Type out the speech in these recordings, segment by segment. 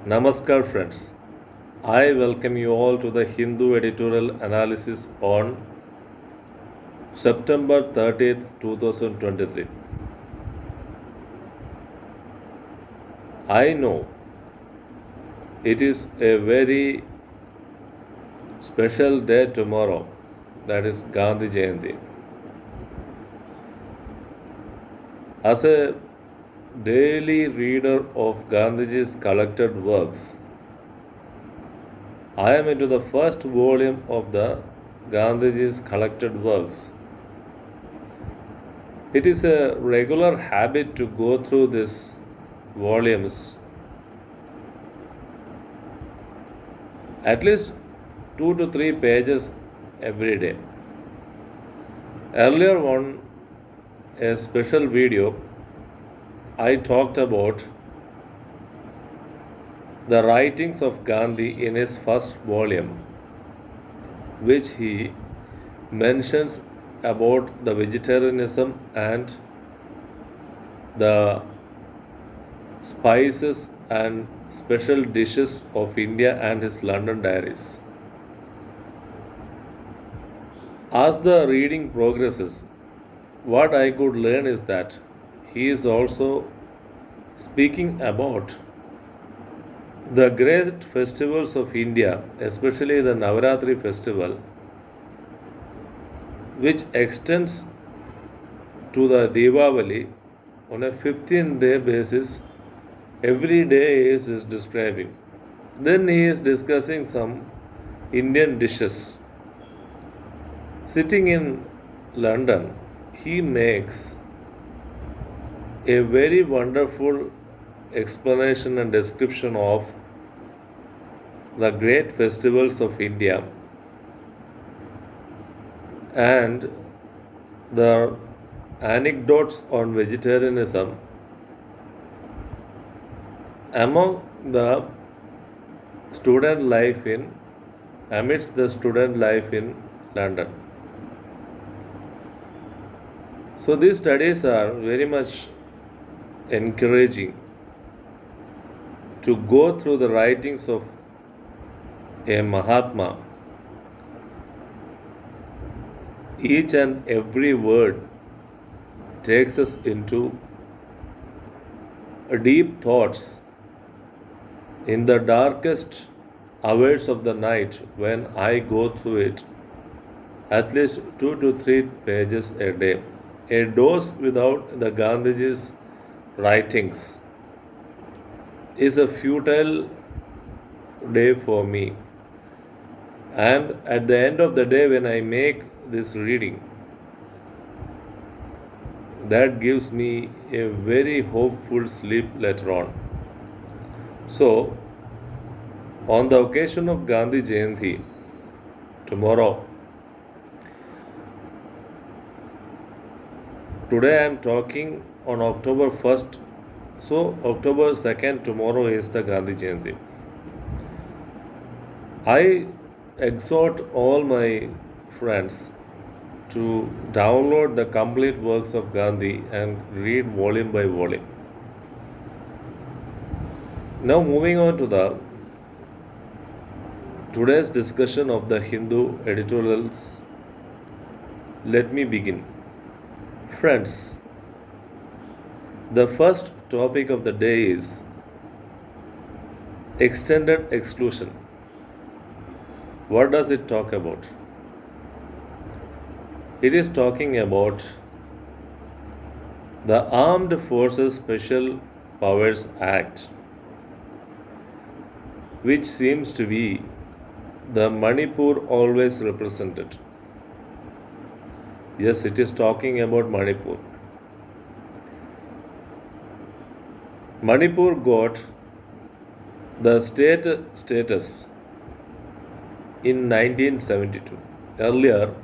Namaskar, friends. I welcome you all to the Hindu editorial analysis on September 30th, 2023. I know it is a very special day tomorrow, that is Gandhi Jayanti. As a daily reader of Gandhiji's collected works, I am into the first volume of the Gandhiji's collected works. It is a regular habit to go through these volumes at least 2 to 3 pages every day. Earlier on a special video, I talked about the writings of Gandhi in his first volume, which he mentions about the vegetarianism and the spices and special dishes of India and his London diaries. As the reading progresses, what I could learn is that he is also speaking about the great festivals of India, especially the Navaratri festival, which extends to the Diwali on a 15-day basis. Every day he is describing. Then he is discussing some Indian dishes. Sitting in London, he makes a very wonderful explanation and description of the great festivals of India and the anecdotes on vegetarianism among the student life in amidst the student life in London. So these studies are very much encouraging to go through the writings of a Mahatma. Each and every word takes us into deep thoughts in the darkest hours of the night. When I go through it, at least 2 to 3 pages a day. A dose without the Gandhiji's writings is a futile day for me. And at the end of the day, when I make this reading, that gives me a very hopeful sleep later on. So, on the occasion of Gandhi Jayanti, tomorrow, today I am talking on October 1st, so October 2nd, tomorrow is the Gandhi Jayanti. I exhort all my friends to download the complete works of Gandhi and read volume by volume. Now moving on to the today's discussion of the Hindu editorials, let me begin. Friends, the first topic of the day is extended exclusion. What does it talk about? It is talking about the Armed Forces Special Powers Act, which seems to be the Manipur always represented. Yes, it is talking about Manipur. Manipur got the state status in 1972. Earlier,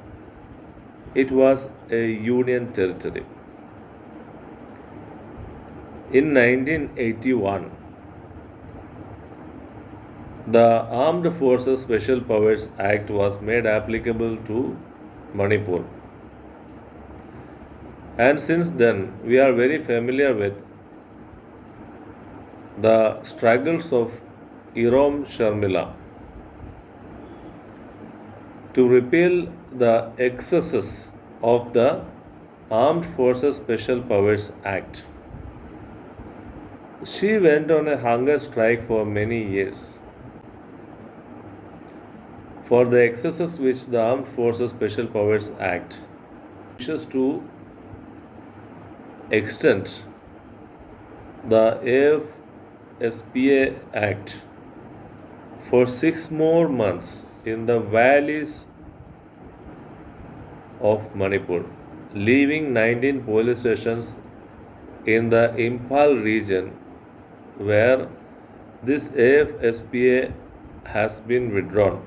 it was a union territory. In 1981, the Armed Forces Special Powers Act was made applicable to Manipur. And since then, we are very familiar with the struggles of Irom Sharmila to repeal the excesses of the Armed Forces Special Powers Act. She went on a hunger strike for many years for the excesses which the Armed Forces Special Powers Act wishes to extend the AFSPA Act for 6 more months in the valleys of Manipur, leaving 19 police stations in the Imphal region where this AFSPA has been withdrawn.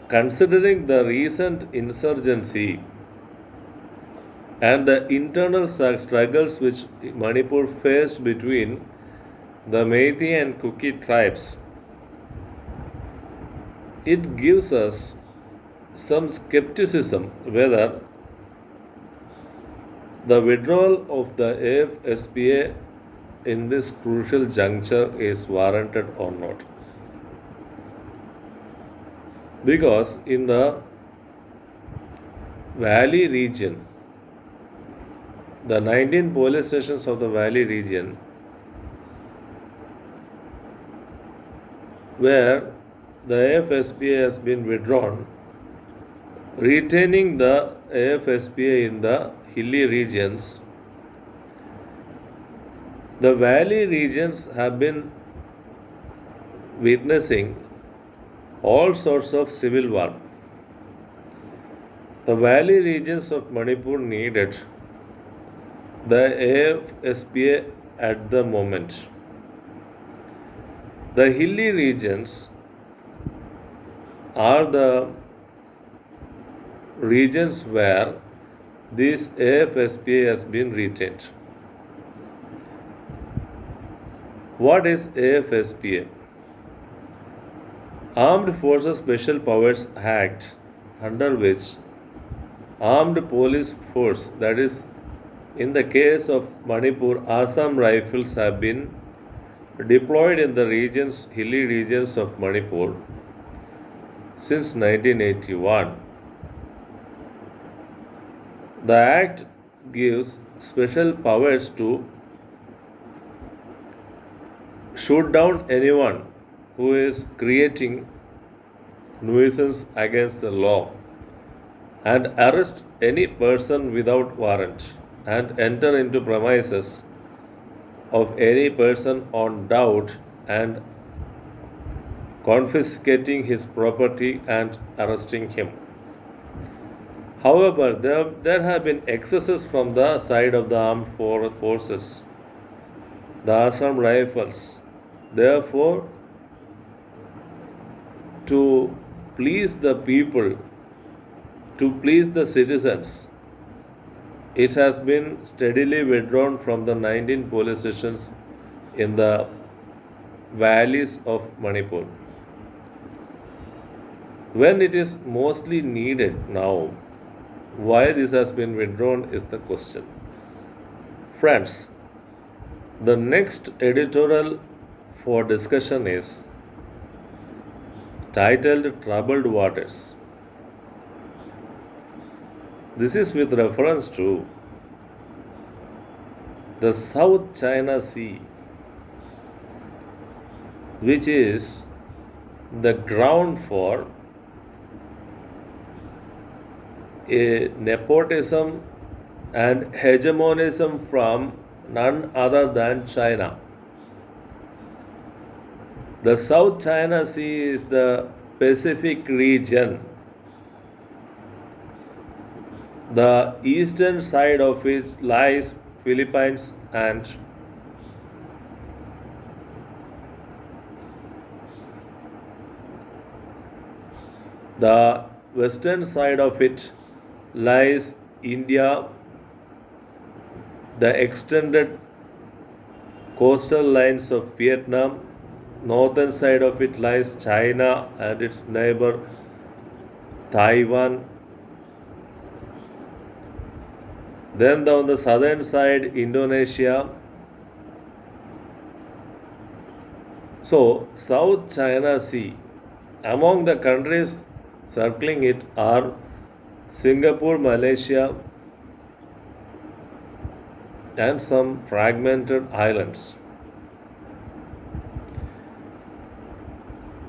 Considering the recent insurgency and the internal struggles which Manipur faced between the Meiteis and Kuki tribes, it gives us some skepticism whether the withdrawal of the AFSPA in this crucial juncture is warranted or not. Because in the valley region, the 19 police stations of the valley region, where the AFSPA has been withdrawn, retaining the AFSPA in the hilly regions, the valley regions have been witnessing all sorts of civil war. The valley regions of Manipur needed the AFSPA at the moment. The hilly regions are the regions where this AFSPA has been retained. What is AFSPA? Armed Forces Special Powers Act, under which armed police force, that is, in the case of Manipur, Assam Rifles have been deployed in the hilly regions of Manipur since 1981. The Act gives special powers to shoot down anyone who is creating nuisance against the law and arrest any person without warrant and enter into premises of any person on doubt and confiscating his property and arresting him. However, there have been excesses from the side of the armed forces, the Assam Rifles. Therefore, to please the people, to please the citizens, it has been steadily withdrawn from the 19 police stations in the valleys of Manipur. When it is mostly needed now, why this has been withdrawn is the question. Friends, the next editorial for discussion is titled Troubled Waters. This is with reference to the South China Sea, which is the ground for a nepotism and hegemonism from none other than China. The South China Sea is the Pacific region. The eastern side of it lies Philippines and the western side of it lies India, the extended coastal lines of Vietnam. Northern side of it lies China and its neighbor Taiwan. Then on the southern side, Indonesia. So, South China Sea, among the countries circling it are Singapore, Malaysia, and some fragmented islands.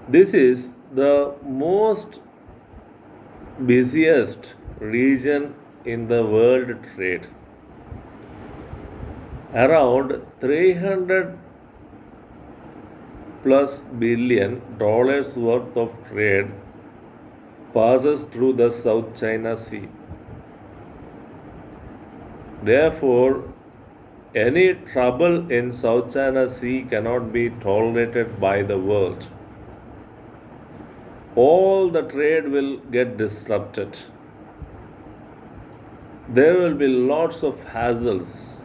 This is the most busiest region in the world trade. Around 300 plus $1 billion worth of trade passes through the South China Sea. Therefore, any trouble in South China Sea cannot be tolerated by the world. All the trade will get disrupted. There will be lots of hassles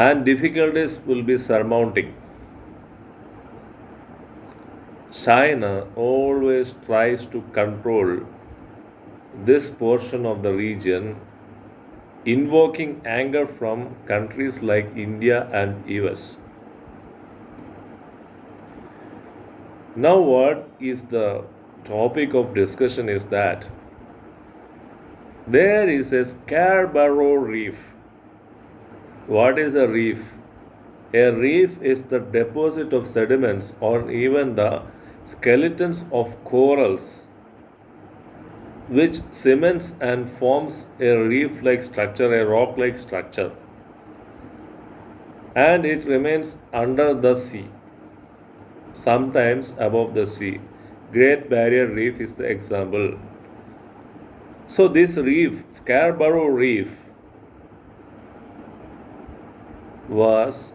and difficulties will be surmounting. China always tries to control this portion of the region, invoking anger from countries like India and US. Now, what is the topic of discussion is that there is a Scarborough Reef. What is a reef? A reef is the deposit of sediments or even the skeletons of corals which cements and forms a reef like structure, a rock like structure, and it remains under the sea, sometimes above the sea. Great Barrier Reef is the example. So, this reef, Scarborough Reef, was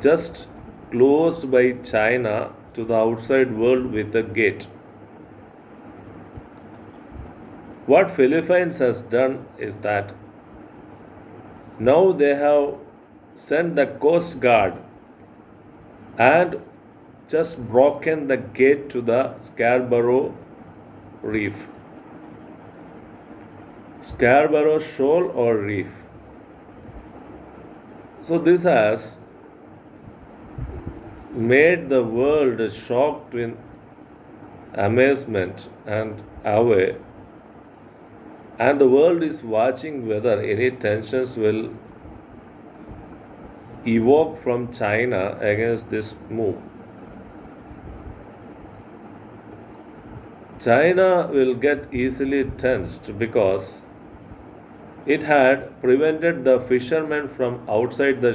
just closed by China to the outside world with a gate. What Philippines has done is that now they have sent the Coast Guard and just broken the gate to the Scarborough Reef. Scarborough Shoal or Reef. So this has made the world shocked in amazement and awe, and the world is watching whether any tensions will evoke from China against this move. China will get easily tensed because it had prevented the fishermen from outside the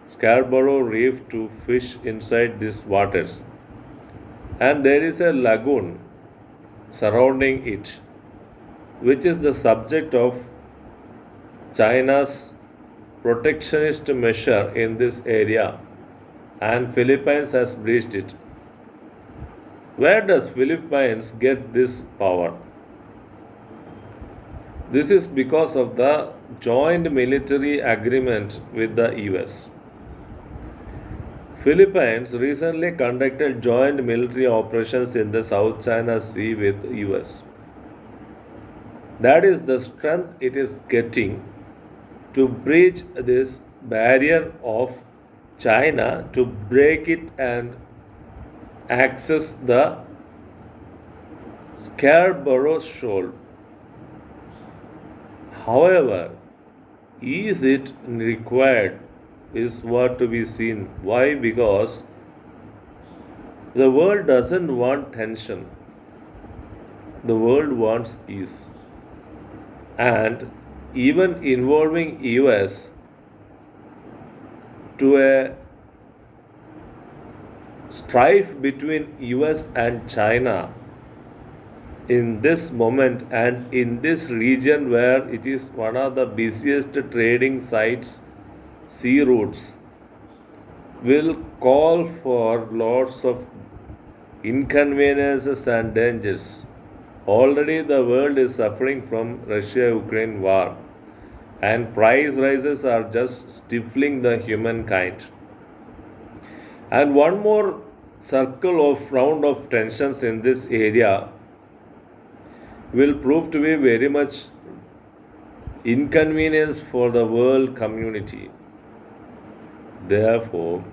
Scarborough Reef to fish inside these waters. And there is a lagoon surrounding it, which is the subject of China's protectionist measure in this area, and Philippines has breached it. Where does Philippines get this power? This is because of the joint military agreement with the US. Philippines recently conducted joint military operations in the South China Sea with US. That is the strength it is getting to breach this barrier of China, to break it and access the Scarborough Shoal. However, is it required is what to be seen. Why? Because the world doesn't want tension. The world wants peace. And even involving US to a strife between US and China in this moment and in this region where it is one of the busiest trading sites, sea routes, will call for lots of inconveniences and dangers. Already the world is suffering from Russia-Ukraine war, and price rises are just stifling the humankind. And one more circle of round of tensions in this area will prove to be very much inconvenience for the world community. Therefore,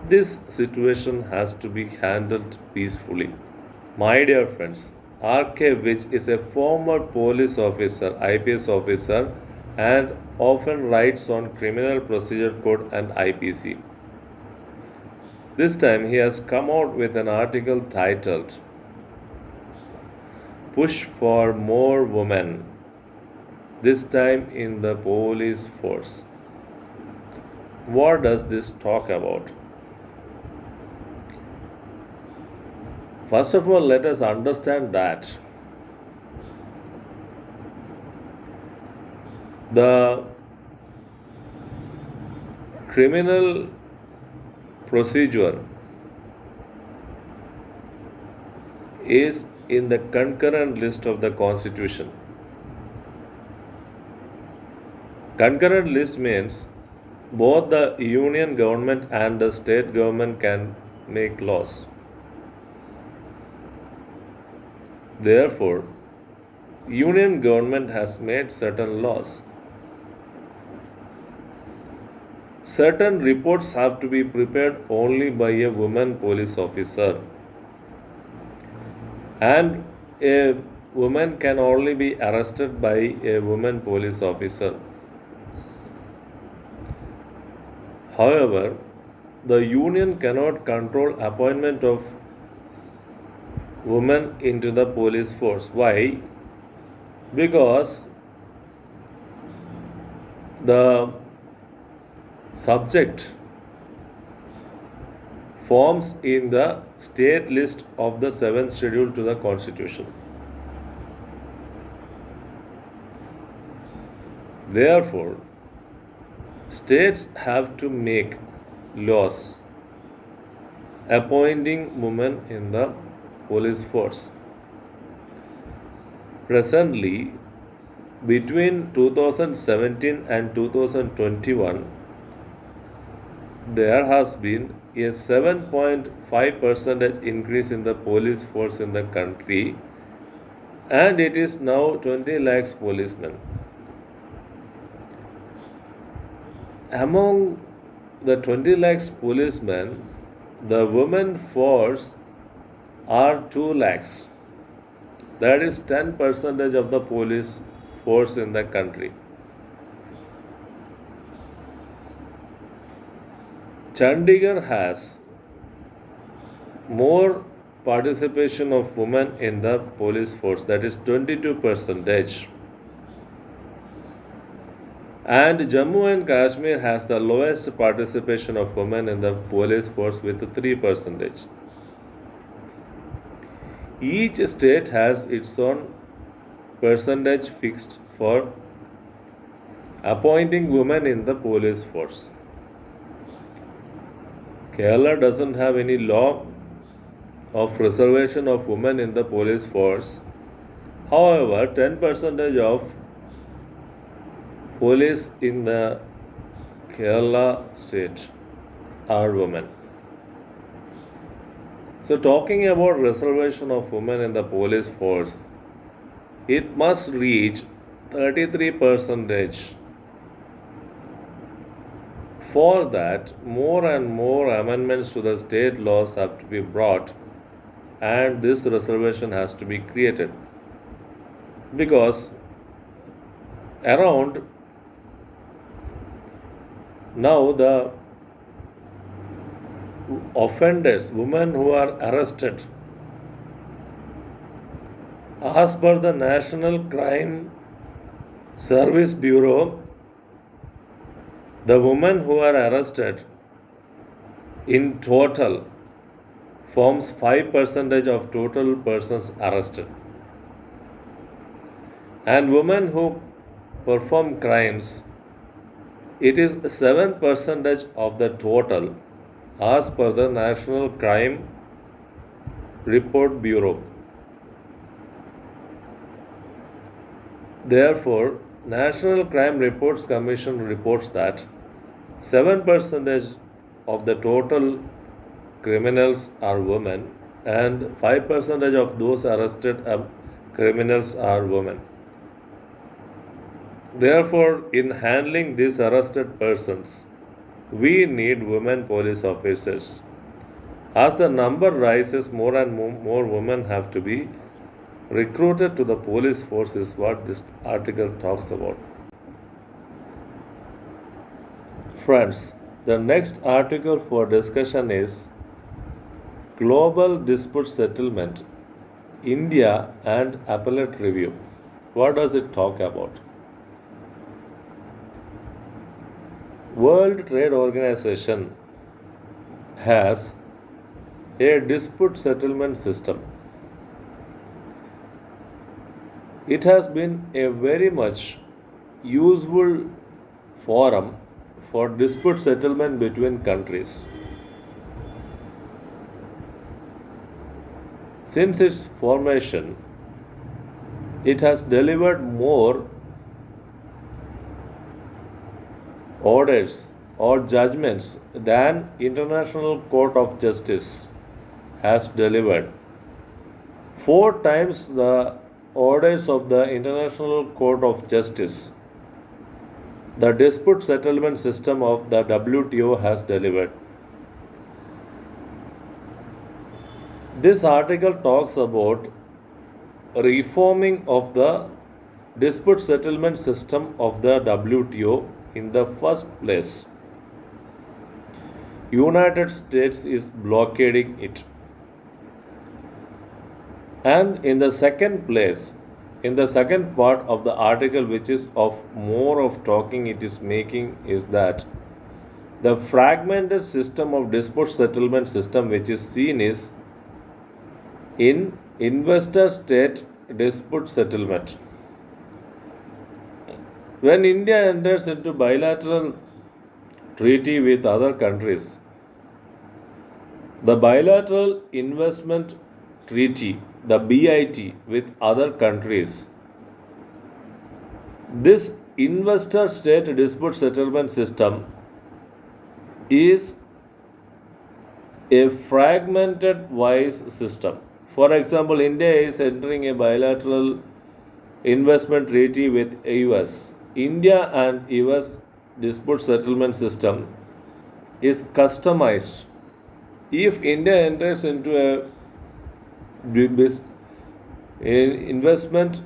this situation has to be handled peacefully. My dear friends, RK, which is a former police officer, IPS officer, and often writes on Criminal Procedure Code and IPC. This time he has come out with an article titled Push for More Women, this time in the police force. What does this talk about? First of all, let us understand that the criminal procedure is in the concurrent list of the Constitution. Concurrent list means both the union government and the state government can make laws. Therefore, union government has made certain laws. Certain reports have to be prepared only by a woman police officer, and a woman can only be arrested by a woman police officer. However, the union cannot control appointment of women into the police force. Why? Because the subject forms in the state list of the 7th schedule to the Constitution. Therefore, states have to make laws appointing women in the police force. Presently, between 2017 and 2021, there has been a 7.5% increase in the police force in the country, and it is now 20 lakhs policemen. Among the 20 lakhs policemen, the women force are 2 lakhs. That is 10% of the police force in the country. Chandigarh has more participation of women in the police force, that is 22%. And Jammu and Kashmir has the lowest participation of women in the police force with 3%. Each state has its own percentage fixed for appointing women in the police force. Kerala doesn't have any law of reservation of women in the police force. However, 10% of police in the Kerala state are women. So, talking about reservation of women in the police force, it must reach 33%. For that, more and more amendments to the state laws have to be brought, and this reservation has to be created. Because around now, the offenders, women who are arrested, as per the National Crime Service Bureau, the women who are arrested in total forms 5% of total persons arrested. And women who perform crimes, it is 7% of the total as per the National Crime Report Bureau. Therefore, National Crime Reports Commission reports that 7% of the total criminals are women, and 5% of those arrested criminals are women. Therefore, in handling these arrested persons, We need women police officers. As the number rises, more and more women have to be recruited to the police force, is what this article talks about. Friends, the next article for discussion is Global Dispute Settlement, India and Appellate Review. What does it talk about? World Trade Organization has a dispute settlement system. It has been a very much useful forum for dispute settlement between countries. Since its formation, it has delivered more orders or judgments than International Court of Justice has delivered. Four times the orders of the International Court of Justice the dispute settlement system of the WTO has delivered. This article talks about reforming of the dispute settlement system of the WTO. In the first place, United States is blockading it. And in the second place, in the second part of the article, which is of more of talking it is making, is that the fragmented system of dispute settlement system which is seen is in investor state dispute settlement. When India enters into bilateral treaty with other countries, the bilateral investment treaty, the BIT, with other countries, this investor state dispute settlement system is a fragmented wise system. For example, India is entering a bilateral investment treaty with US. India and US dispute settlement system is customized. If India enters into a investment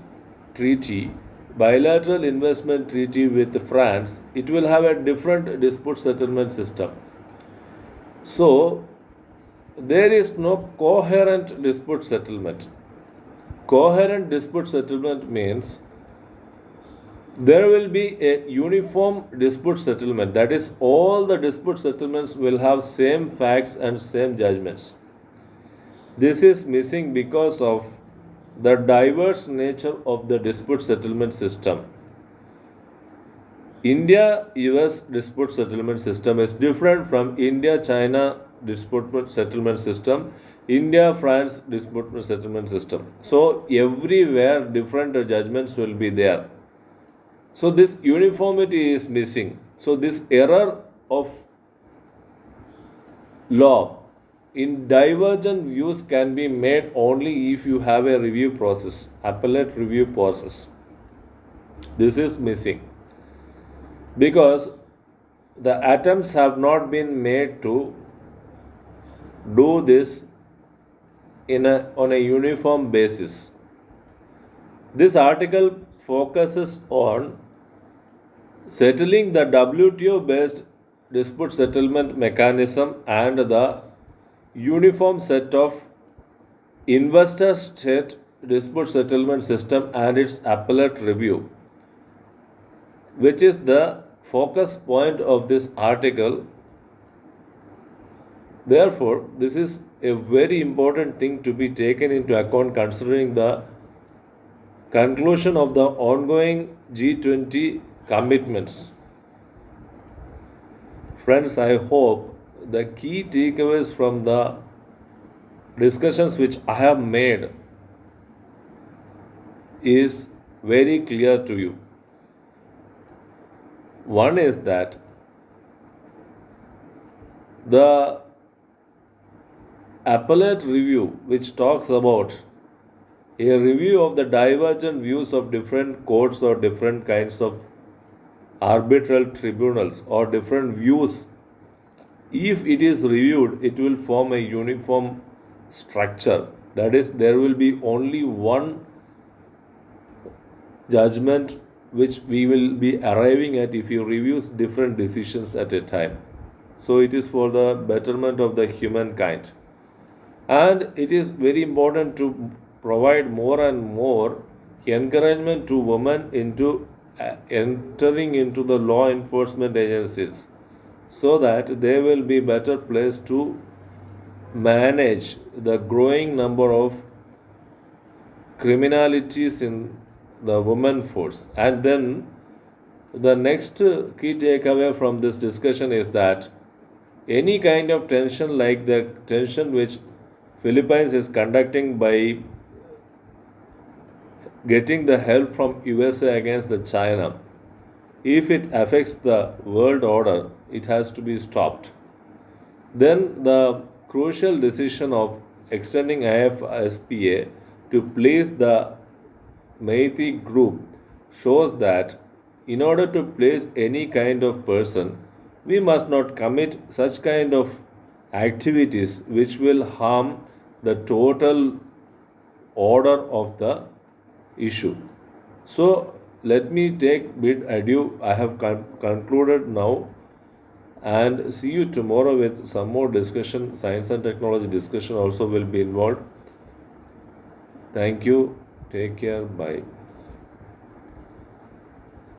treaty, bilateral investment treaty with France, it will have a different dispute settlement system. So, there is no coherent dispute settlement. Coherent dispute settlement means there will be a uniform dispute settlement. That is, all the dispute settlements will have same facts and same judgments. This is missing because of the diverse nature of the dispute settlement system. India US dispute settlement system is different from India China dispute settlement system, India France dispute settlement system. So, everywhere different judgments will be there. So, this uniformity is missing. So, this error of law in divergent views can be made only if you have a review process, appellate review process. This is missing because the attempts have not been made to do this on a uniform basis. This article focuses on settling the WTO based dispute settlement mechanism and the uniform set of investor state dispute settlement system and its appellate review, which is the focus point of this article. Therefore, this is a very important thing to be taken into account considering the conclusion of the ongoing G20 commitments. Friends, I hope the key takeaways from the discussions which I have made is very clear to you. One is that the appellate review, which talks about a review of the divergent views of different courts or different kinds of arbitral tribunals or different views If it is reviewed, it will form a uniform structure. That is, there will be only one judgment which we will be arriving at if you reviews different decisions at a time. So it is for the betterment of the humankind. And it is very important to provide more and more encouragement to women into entering into the law enforcement agencies, so that they will be better placed to manage the growing number of criminalities in the women force. And then the next key takeaway from this discussion is that any kind of tension like the tension which Philippines is conducting by getting the help from USA against the China, if it affects the world order, it has to be stopped. Then the crucial decision of extending IFSPA to place the Meitei group shows that in order to place any kind of person, we must not commit such kind of activities which will harm the total order of the issue. So let me take bid adieu. I have concluded now, and see you tomorrow with some more discussion. Science and technology discussion also will be involved. Thank you. Take care. Bye.